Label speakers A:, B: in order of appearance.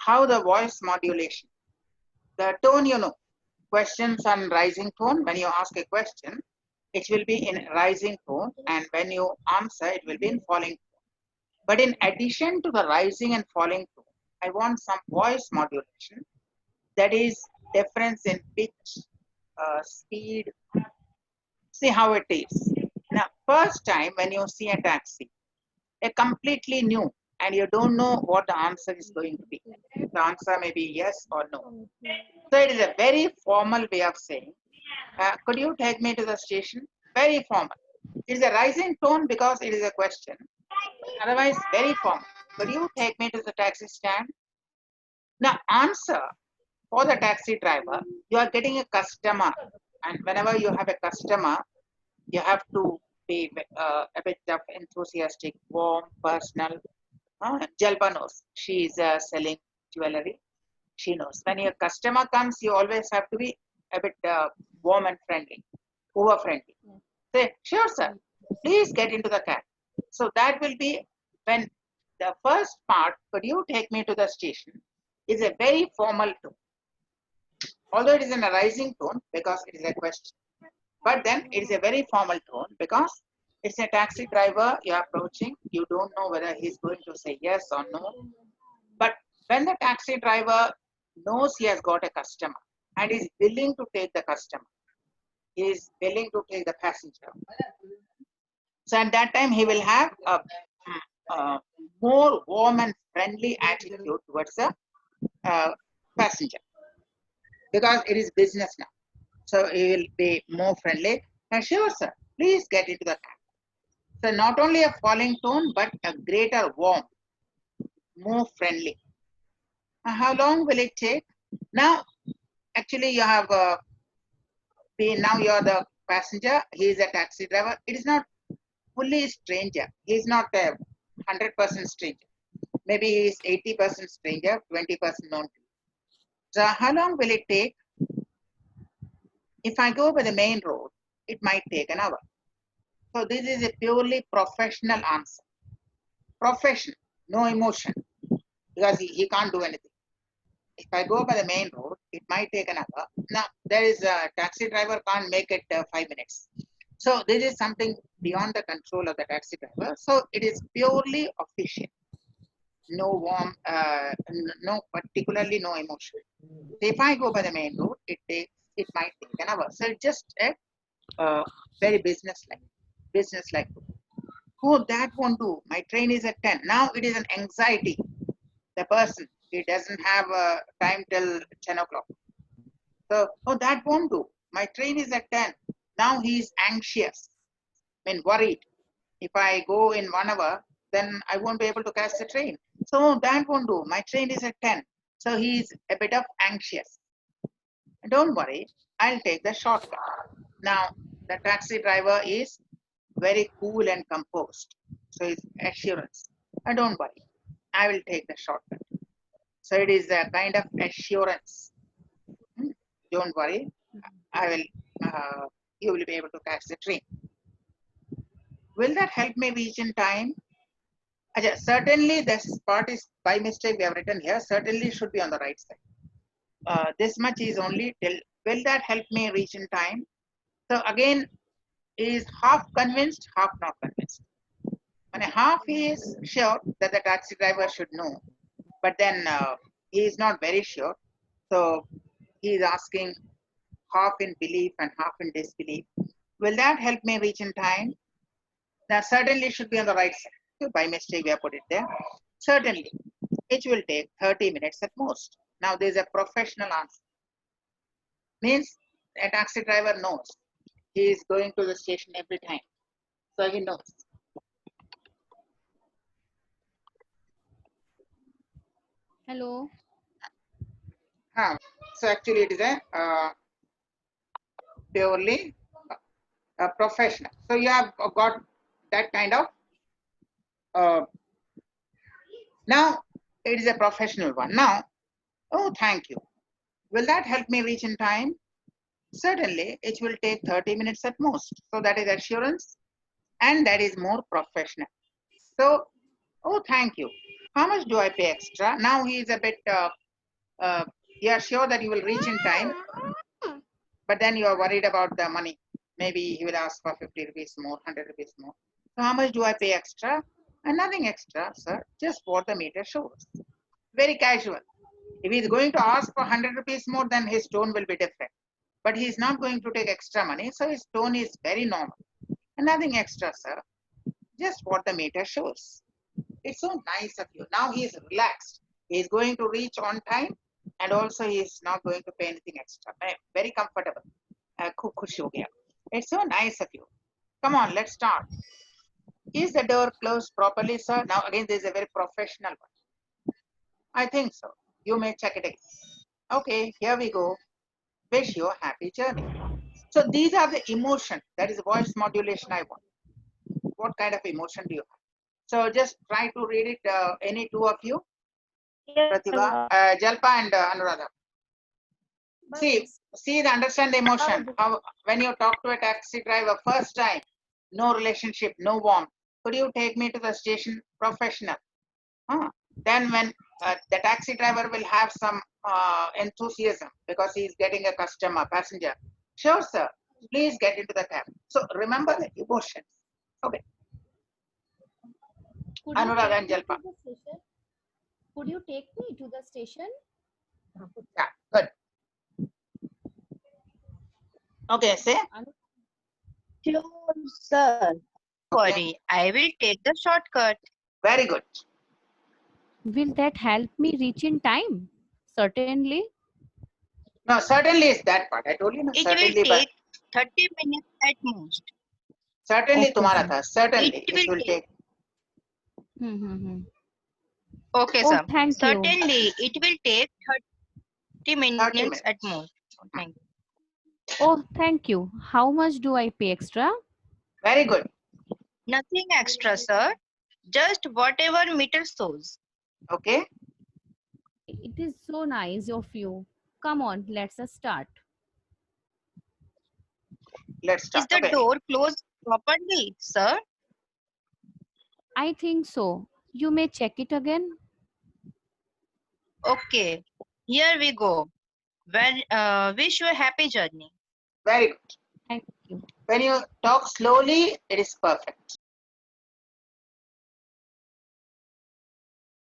A: how the voice modulation, the tone, you know, questions on rising tone. When you ask a question, it will be in rising tone, and when you answer, it will be in falling tone. But in addition to the rising and falling tone, I want some voice modulation, that is difference in pitch, speed. See how it is. Now, first time when you see a taxi, a completely new, and you don't know what the answer is going to be. The answer may be yes or no. So it is a very formal way of saying, could you take me to the station? Very formal. It is a rising tone because it is a question. Otherwise, very formal. Could you take me to the taxi stand? Now, answer for the taxi driver, you are getting a customer. And whenever you have a customer, you have to be a bit of enthusiastic, warm, personal. Jalpa knows. She is selling jewelry. She knows. When your customer comes, you always have to be a bit warm and friendly, over friendly. Say, sure, sir, please get into the cab. So that will be when the first part, could you take me to the station, is a very formal tone. Although it is in a rising tone because it is a question. But then it is a very formal tone because it's a taxi driver you're approaching. You don't know whether he's going to say yes or no. But when the taxi driver knows he has got a customer and is willing to take the customer, he is willing to take the passenger. So at that time, he will have a more warm and friendly attitude towards the passenger because it is business now. So he will be more friendly. And sure, sir, please get into the cab. So not only a falling tone, but a greater warmth, more friendly. How long will it take? Now, actually, you have now you're the passenger. He is a taxi driver. It is not fully stranger. He is not a 100% stranger. Maybe he is 80% stranger, 20% known to you. So how long will it take? If I go by the main road, it might take an hour. So this is a purely professional answer. Profession, no emotion, because he can't do anything. If I go by the main road, it might take an hour. Now, there is a taxi driver can't make it 5 minutes. So this is something beyond the control of the taxi driver. So it is purely official. No warm, no particularly no emotion. If I go by the main road, it might take an hour. So it's just a very business-like. Oh, that won't do. My train is at 10. Now it is an anxiety. The person, he doesn't have time till 10 o'clock. So, oh, that won't do. My train is at 10. Now he is anxious, worried. If I go in 1 hour, then I won't be able to catch the train. So that won't do. My train is at 10. So he is a bit of anxious. Don't worry, I'll take the shortcut. Now, the taxi driver is very cool and composed. So it's assurance. Don't worry, I will take the shortcut. So it is a kind of assurance. Don't worry, I will. You will be able to catch the train. Will that help me reach in time? Certainly, this part is by mistake we have written here. Certainly should be on the right side. This much is only till. Will that help me reach in time? So again, is half convinced, half not convinced. When a half is sure that the taxi driver should know, but then he is not very sure. So he is asking half in belief and half in disbelief. Will that help me reach in time? Now certainly should be on the right side. So by mistake we have put it there. Certainly, it will take 30 minutes at most. Now there is a professional answer. Means a taxi driver knows he is going to the station every time. So he knows.
B: Hello.
A: So actually it is a purely professional. So you have got that kind of, now it is a professional one. Now, oh, thank you. Will that help me reach in time? Certainly, it will take 30 minutes at most. So that is assurance and that is more professional. So, oh, thank you. How much do I pay extra? Now he is a bit, you are sure that you will reach in time, but then you are worried about the money. Maybe he will ask for 50 rupees more, 100 rupees more. So how much do I pay extra? And nothing extra, sir, just what the meter shows. Very casual. If he is going to ask for 100 rupees more, then his tone will be different. But he is not going to take extra money, so his tone is very normal. And nothing extra, sir, just what the meter shows. It's so nice of you. Now he is relaxed. He is going to reach on time, and also he is not going to pay anything extra. Very comfortable. Khush ho gaya. It's so nice of you. Come on, let's start. Is the door closed properly, sir? Now again, this is a very professional one. I think so. You may check it again. Okay, here we go. Wish you a happy journey. So these are the emotion. That is voice modulation I want. What kind of emotion do you have? So just try to read it, any two of you, Pratibha, Jalpa and Anuradha. See the understand the emotion. How when you talk to a taxi driver first time, no relationship, no warmth. Could you take me to the station? Professional. Then when the taxi driver will have some enthusiasm because he is getting a customer, passenger. Sure, sir. Please get into the cab. So remember the emotions. Okay. Anuradha and Jalpa.
B: Could you take me to the station?
A: Yeah, good. Okay, say.
C: Sure, sir. Worry, I will take the shortcut.
A: Very good.
B: Will that help me reach in time? Certainly.
A: No, certainly is that part. I told you, no,
C: It
A: certainly,
C: will
A: but
C: take 30 minutes at most.
A: certainly
B: Okay,
A: तुम्हारा
B: sir.
A: था. Certainly,
C: It
A: it will
C: will
A: take.
C: Okay,
B: Oh,
C: sir.
B: thank you.
C: Certainly, it will take 30 minutes
A: minutes.
C: at most. Thank you.
B: Oh, thank you. How much do I pay extra?
A: Very good.
C: Nothing extra, sir. Just whatever meter shows.
A: Okay.
B: It is so nice of you. Come on, let's start.
A: Let's
C: Is
A: start.
C: the
A: Okay.
C: door closed properly, sir?
B: I think so. You may check it again.
C: Okay. Here we go. Wish you a happy journey.
A: Very good.
B: Thank you.
A: When you talk slowly, it is perfect.